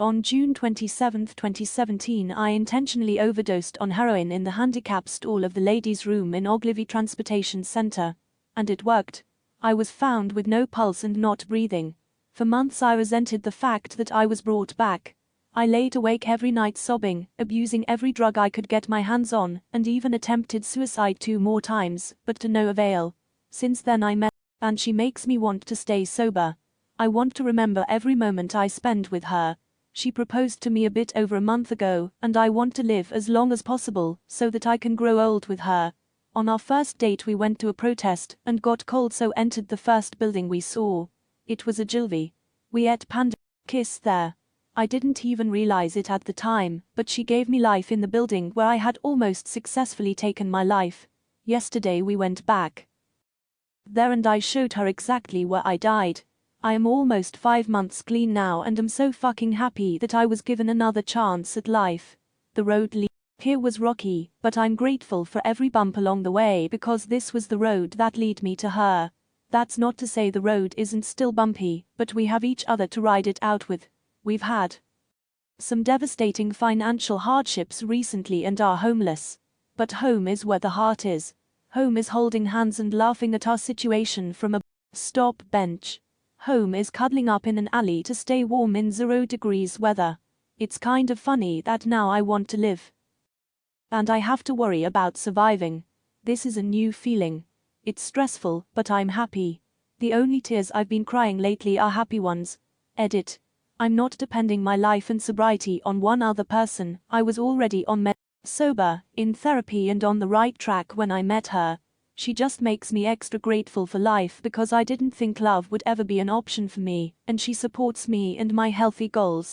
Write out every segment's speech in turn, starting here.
On June 27, 2017, I intentionally overdosed on heroin in the handicap stall of the ladies' room in Ogilvy Transportation Center. And it worked. I was found with no pulse and not breathing. For months I resented the fact that I was brought back. I laid awake every night sobbing, abusing every drug I could get my hands on, and even attempted suicide 2 more times, but to no avail. Since then I met her, and she makes me want to stay sober. I want to remember every moment I spend with her. She proposed to me a bit over a month ago, and I want to live as long as possible, so that I can grow old with her. On our first date we went to a protest, and got cold, so entered the first building we saw. It was Ogilvy. We ate panda, kissed there. I didn't even realize it at the time, but she gave me life in the building where I had almost successfully taken my life. Yesterday we went back there and I showed her exactly where I died. I am almost 5 months clean now and am so fucking happy that I was given another chance at life. The road here was rocky, but I'm grateful for every bump along the way because this was the road that led me to her. That's not to say the road isn't still bumpy, but we have each other to ride it out with. We've had some devastating financial hardships recently and are homeless. But home is where the heart is. Home is holding hands and laughing at our situation from a stop bench. Home is cuddling up in an alley to stay warm in 0 degrees weather. It's kind of funny that now I want to live. And I have to worry about surviving. This is a new feeling. It's stressful, but I'm happy. The only tears I've been crying lately are happy ones. Edit. I'm not depending my life and sobriety on one other person. I was already on sober, in therapy and on the right track when I met her. She just makes me extra grateful for life because I didn't think love would ever be an option for me, and she supports me and my healthy goals.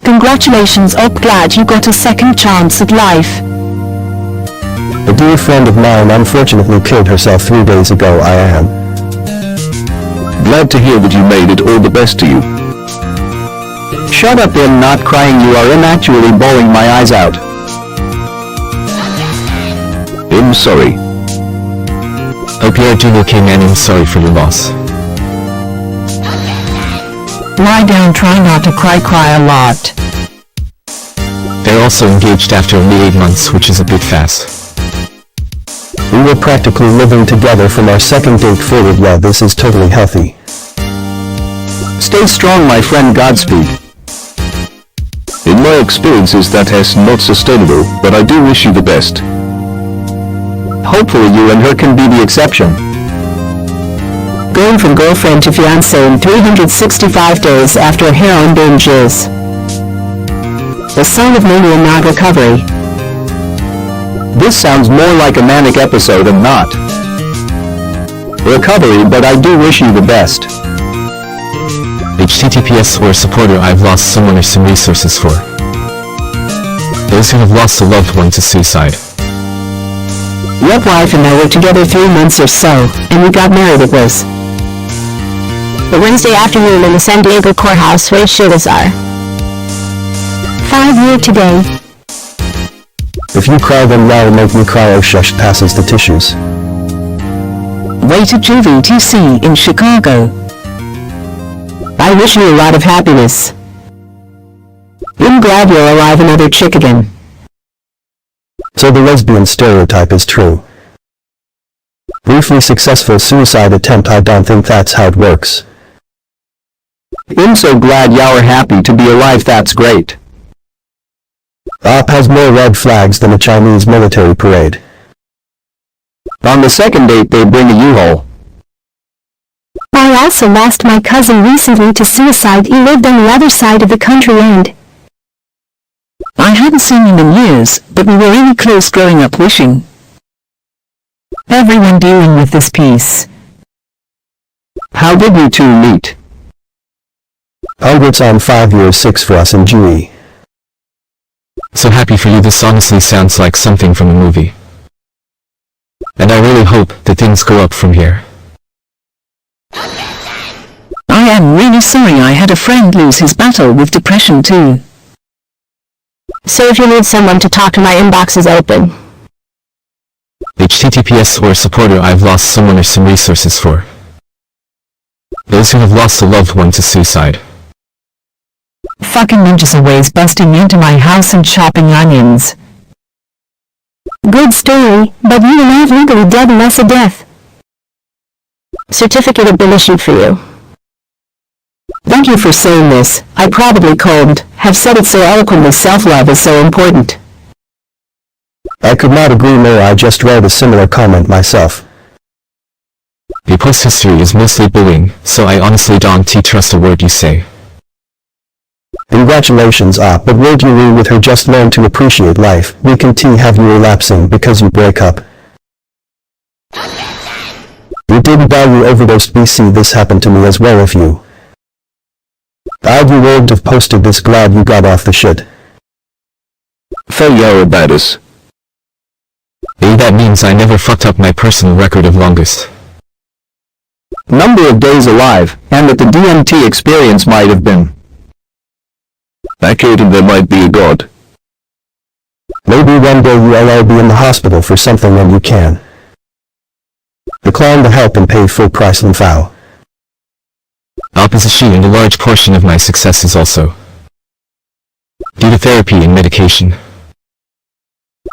Congratulations, I'm glad you got a second chance at life. A dear friend of mine unfortunately killed herself 3 days ago. I am glad to hear that you made it. All the best to you. Shut up, I'm not crying, you are actually bawling my eyes out. I'm sorry. Hope you're doing okay, man. I'm sorry for your loss. Lie down, try not to cry a lot. They're also engaged after only 8 months, which is a bit fast. We were practically living together from our second date forward. Yeah, this is totally healthy. Stay strong, my friend, Godspeed. In my experiences that is not sustainable, but I do wish you the best. Hopefully you and her can be the exception. Going from girlfriend to fiancé in 365 days after a heroin binge is the sign of mania, not recovery. This sounds more like a manic episode and not recovery, but I do wish you the best. HTTPS or supporter I've lost someone or some resources for. Those who have lost a loved one to suicide. Your wife and I were together 3 months or so, and we got married. It was the Wednesday afternoon in the San Diego courthouse where shittas are. 5 years today. If you cry, then that'll make me cry. Oh shush, passes the tissues. Way to Juvie TC in Chicago. I wish you a lot of happiness. I'm glad you're alive, another chick again. So the lesbian stereotype is true. Briefly successful suicide attempt. I don't think that's how it works. I'm so glad y'all are happy to be alive, that's great. Op has more red flags than a Chinese military parade. On the second date they bring a U-Haul. I also lost my cousin recently to suicide. He lived on the other side of the country and I hadn't seen him in years, but we were really close growing up. Wishing everyone dealing with this piece. How did you two meet? Hundreds on 5 years, 6 for us and GE. So happy for you. This honestly sounds like something from a movie. And I really hope that things go up from here. I am really sorry I had a friend lose his battle with depression too. So if you need someone to talk to, my inbox is open. HTTPS or supporter I've lost someone or some resources for. Those who have lost a loved one to suicide. Fucking ninjas always busting into my house and chopping onions. Good story, but you are not legally dead unless a death certificate have been issued for you. Thank you for saying this. I probably couldn't have said it so eloquently. Self-love is so important. I could not agree more. I just read a similar comment myself. The post history is mostly bullying, so I honestly don't trust a word you say. Congratulations, but word you read with her. Just learn to appreciate life. We can have you relapsing because you break up. You didn't die, you overdosed. BC, this happened to me as well. If you died, you wouldn't have posted this. Glad you got off the shit. Failure about us. That means I never fucked up my personal record of longest Number of days alive, and that the DMT experience might have been accurate, and there might be a God. Maybe one day you'll be in the hospital for something and you can decline the help and pay full price and foul. Opposition, and a large portion of my success is also due to therapy and medication.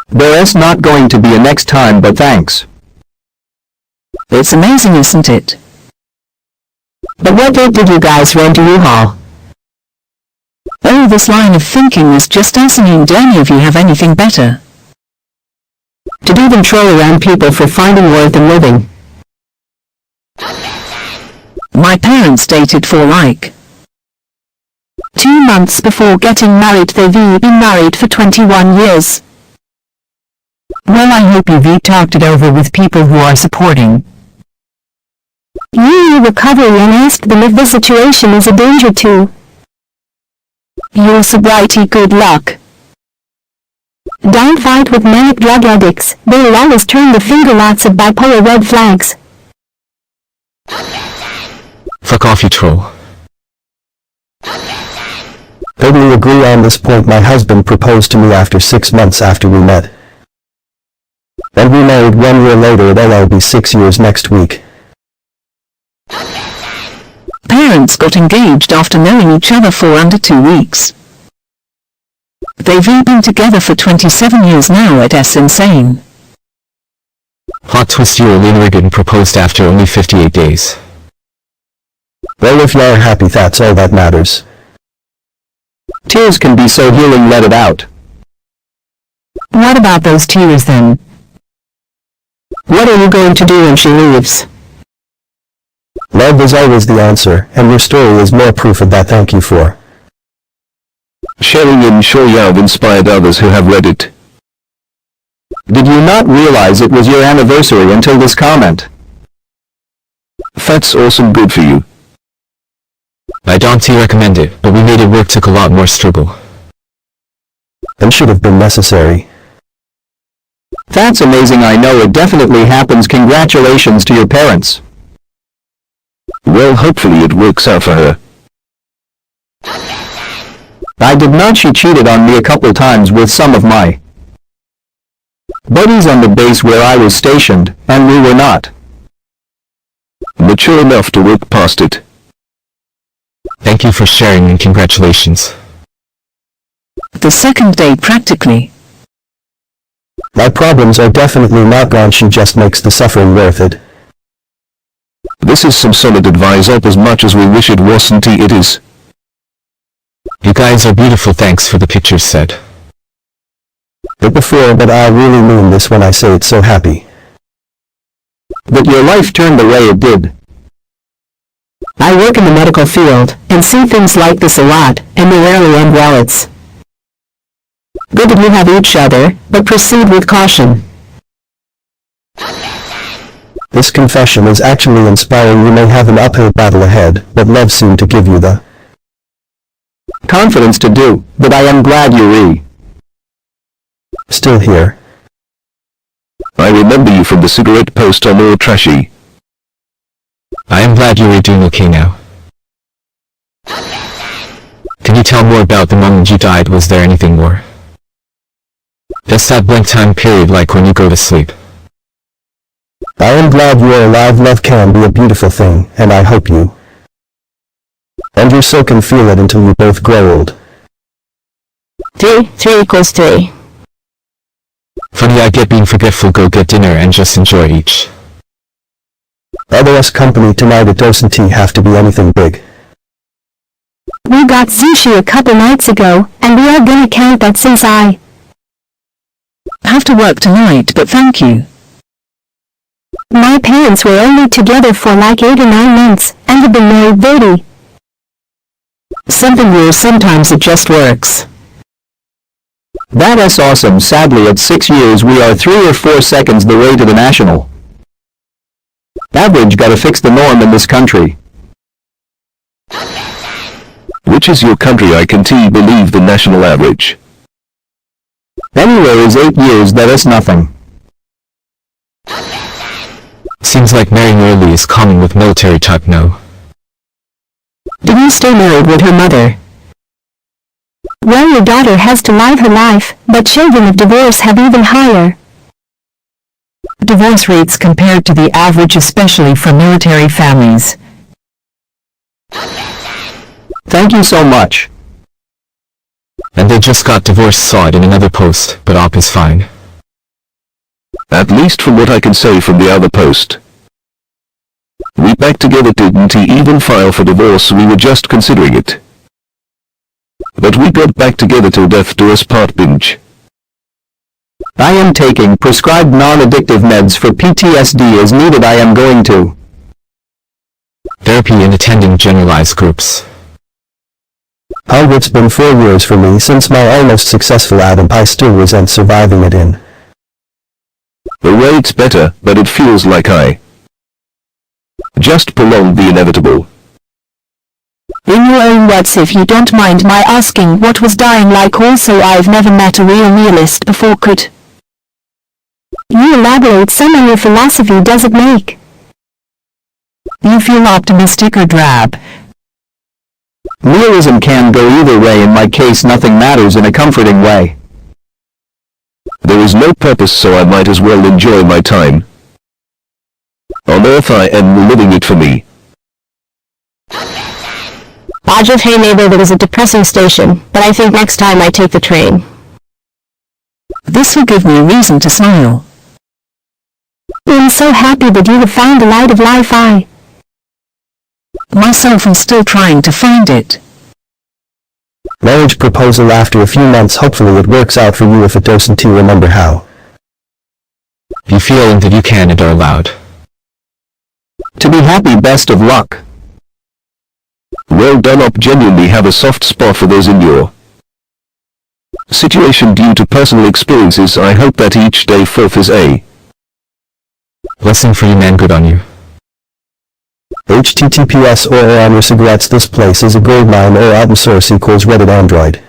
There is not going to be a next time, but thanks. It's amazing, isn't it? But what did you guys rent a U-Haul? Oh, this line of thinking is just asinine. Do any of you have anything better to do than troll around people for finding worth in living? My parents dated for like 2 months before getting married. They've been married for 21 years. Well, I hope you've talked it over with people who are supporting you recovery and asked them if the situation is a danger to your sobriety. Good luck. Don't fight with manic drug addicts. They will always turn the finger. Lots of bipolar red flags. Fuck off, you troll. Totally agree on this point. My husband proposed to me after 6 months after we met. Then we married 1 year later. It'll be 6 years next week. Parents got engaged after knowing each other for under 2 weeks. They've been together for 27 years now. That's insane. Hot twist, you Lynn Riggin proposed after only 58 days. Well, if you're happy, that's all that matters. Tears can be so healing. Let it out. What about those tears then? What are you going to do when she leaves? Love is always the answer, and your story is more proof of that. Thank you for sharing and sure you have inspired others who have read it. Did you not realize it was your anniversary until this comment? That's awesome, good for you. I don't recommend it, but we made it work. Took a lot more struggle and should have been necessary. That's amazing. I know it definitely happens. Congratulations to your parents. Well, hopefully it works out for her. I did not. She cheated on me a couple times with some of my buddies on the base where I was stationed, and we were not mature enough to work past it. Thank you for sharing and congratulations. The second date practically. My problems are definitely not gone. She just makes the suffering worth it. This is some solid advice. Up as much as we wish it wasn't, it is. You guys are beautiful. Thanks for the pictures said. But before, but I really mean this when I say it's so happy that your life turned the way it did. I work in the medical field, and see things like this a lot, and they rarely end well. It's good that you have each other, but proceed with caution. This confession is actually inspiring. You may have an uphill battle ahead, but love seemed to give you the confidence to do, but I am glad you're still here. I remember remember you from the cigarette post on All Trashy. I am glad you are doing okay now. Can you tell more about the moment you died? Was there anything more? Just that blank time period, like when you go to sleep. I am glad you are alive. Love can be a beautiful thing, and I hope you and your soul can feel it until you both grow old. 3 equals 3. Funny, I get being forgetful. Go get dinner and just enjoy each Other's company tonight at Dose and Tea have to be anything big. We got sushi a couple nights ago, and we are gonna count that since I Have to work tonight, but thank you. My parents were only together for like 8 or 9 months, and have been married 30. Something weird, sometimes it just works. That is awesome. Sadly, at 6 years we are 3 or 4 seconds the way to the national average. Gotta fix the norm in this country. Which is your country? I can't believe the national average. Anywhere is 8 years, that is nothing. Seems like marrying early is common with military type now. Did you stay married with her mother? Well, your daughter has to live her life, but children of divorce have even higher Divorce rates compared to the average, especially for military families. Thank you so much. And they just got divorced. Saw it in another post, but op is fine. At least from what I can say from the other post. We back together. Didn't he even file for divorce? We were just considering it. But we got back together till death do us part. Binge. I am taking prescribed non-addictive meds for PTSD as needed. I am going to Therapy and attending generalized groups. It's been 4 years for me since my almost successful Adam. I still resent surviving it in. The way it's better, but it feels like I just prolonged the inevitable. In your own words, if you don't mind my asking, what was dying like? Also, I've never met a real realist before. Could you elaborate some on your philosophy? Does it make You feel optimistic or drab? Nihilism can go either way. In my case, nothing matters in a comforting way. There is no purpose, so I might as well enjoy my time on Earth. I am living it for me. Roger, hey neighbor, there was a depressing station, but I think next time I take the train. This will give me a reason to smile. I'm so happy that you have found the light of life. I Myself am still trying to find it. Marriage proposal after a few months. Hopefully it works out for you. If it doesn't, you remember how You feel that you can and are allowed to be happy. Best of luck. Well done, op. Genuinely have a soft spot for those in your situation due to personal experiences. I hope that each day forth is a blessing for you, man. Good on you. HTTPS or on your cigarettes. This place is a goldmine. Or open source equals Reddit Android.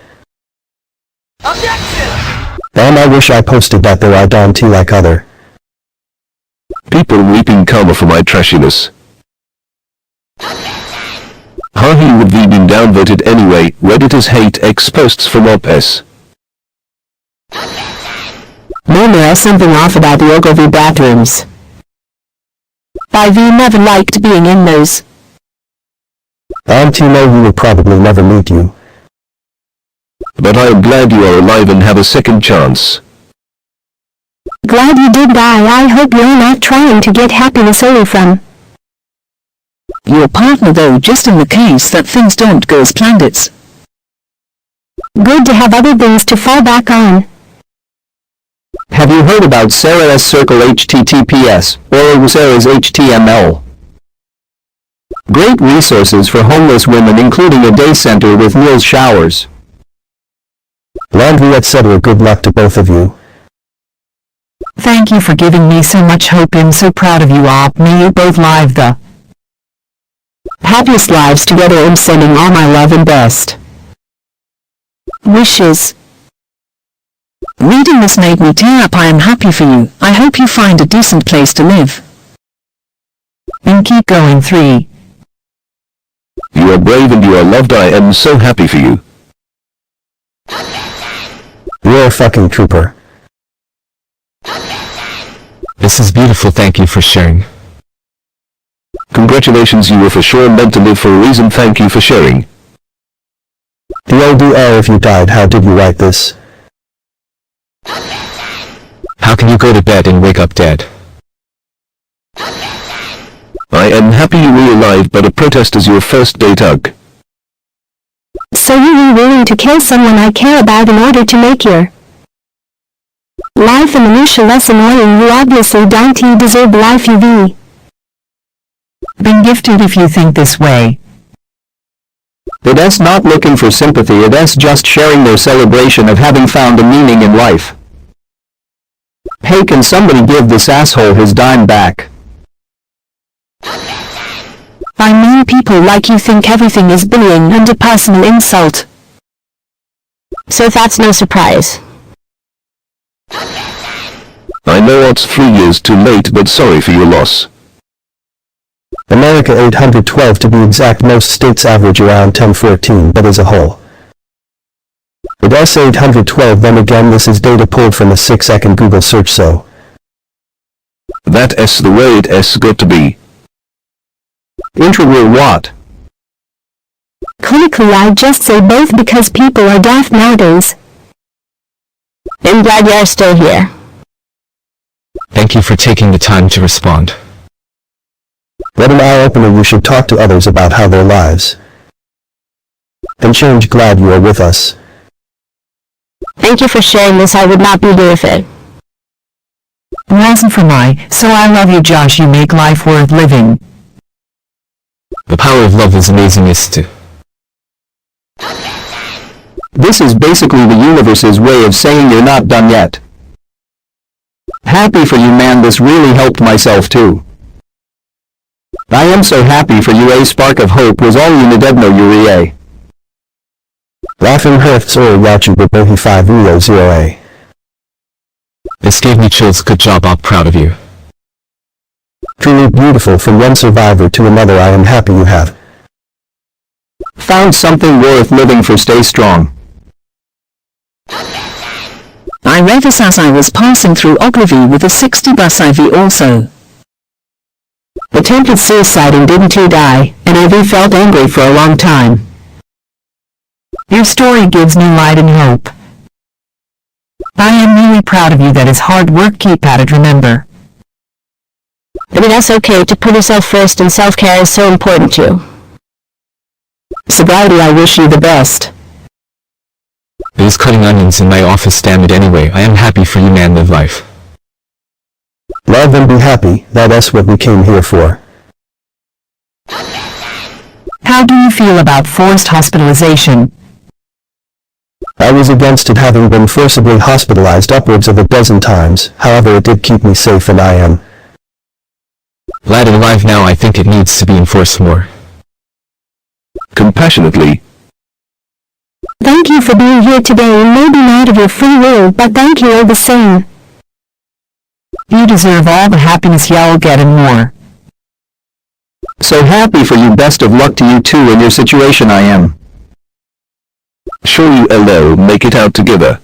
Damn, I wish I posted that though. I don't like other people reaping karma for my trashiness. How he would be been downvoted anyway. Redditors hate X posts from op-s. Murmur something off about the Ogilvy bathrooms. I've never liked being in those. You know we will probably never meet you. But I am glad you are alive and have a second chance. Glad you did die. I hope you're not trying to get happiness away from Your partner though, just in the case that things don't go as planned. It's good to have other things to fall back on. Have you heard about Sarah's Circle HTTPS, or Sarah's HTML? Great resources for homeless women, including a day center with meals, showers, laundry, etc. Good luck to both of you. Thank you for giving me so much hope. I'm so proud of you all. May you both live the happiest lives together. I'm sending all my love and best wishes. Reading this made me tear up. I am happy for you. I hope you find a decent place to live. And keep going. 3. You are brave and you are loved. I am so happy for you. You're a fucking trooper. This is beautiful. Thank you for sharing. Congratulations, you were for sure meant to live for a reason. Thank you for sharing. DODO, if you died, how did you write this? How can you go to bed and wake up dead? I am happy you were alive, but a protest is your first date. Ugh. So you were willing to kill someone I care about in order to make your life and minutia less annoying. You obviously don't deserve the life you be. Been gifted if you think this way. It's not looking for sympathy. It's just sharing their celebration of having found a meaning in life. Hey, can somebody give this asshole his dime back? I mean, people like you think everything is bullying and a personal insult. So that's no surprise. I know it's 3 years too late, but sorry for your loss. America 812 to be exact. Most states average around 1014, but as a whole. It's 812. Then again, this is data pulled from a 6-second Google search, so That's the way it's got to be. Integral what? Clinically, I just say both because people are daft nowadays. I'm glad you're still here. Thank you for taking the time to respond. what an eye-opener. You should talk to others about how their lives and change. Glad you are with us. Thank you for sharing this. I would not be here if it Wasn't for so I love you, Josh. You make life worth living. The power of love is amazing. This is basically the universe's way of saying you're not done yet. Happy for you, man. This really helped myself too. I am so happy for you. A spark of hope was all you needed. No, you Laughing hurts or watching Bohi 500A. This gave me chills. Good job. I'm proud of you. Truly beautiful. From one survivor to another, I am happy you have found something worth living for. Stay strong. I read this as I was passing through Ogilvy with a 60 bus. IV also attempted suicide and didn't die, and IV felt angry for a long time. Your story gives me light and hope. I am really proud of you. That is hard work. Keep at it. Remember, I mean, that's okay to put yourself first, and self-care is so important too. sobriety. I wish you the best. It was cutting onions in my office. Damn it. Anyway, I am happy for you, man. Live life. love and be happy. That's what we came here for. How do you feel about forced hospitalization? I was against it, having been forcibly hospitalized upwards of a dozen times. However, it did keep me safe, and I am Glad and alive now. I think it needs to be enforced more. Compassionately. Thank you for being here today, maybe not of your free will, but thank you all the same. You deserve all the happiness y'all get and more. So happy for you. Best of luck to you too in your situation. I am Sure you hello, make it out together.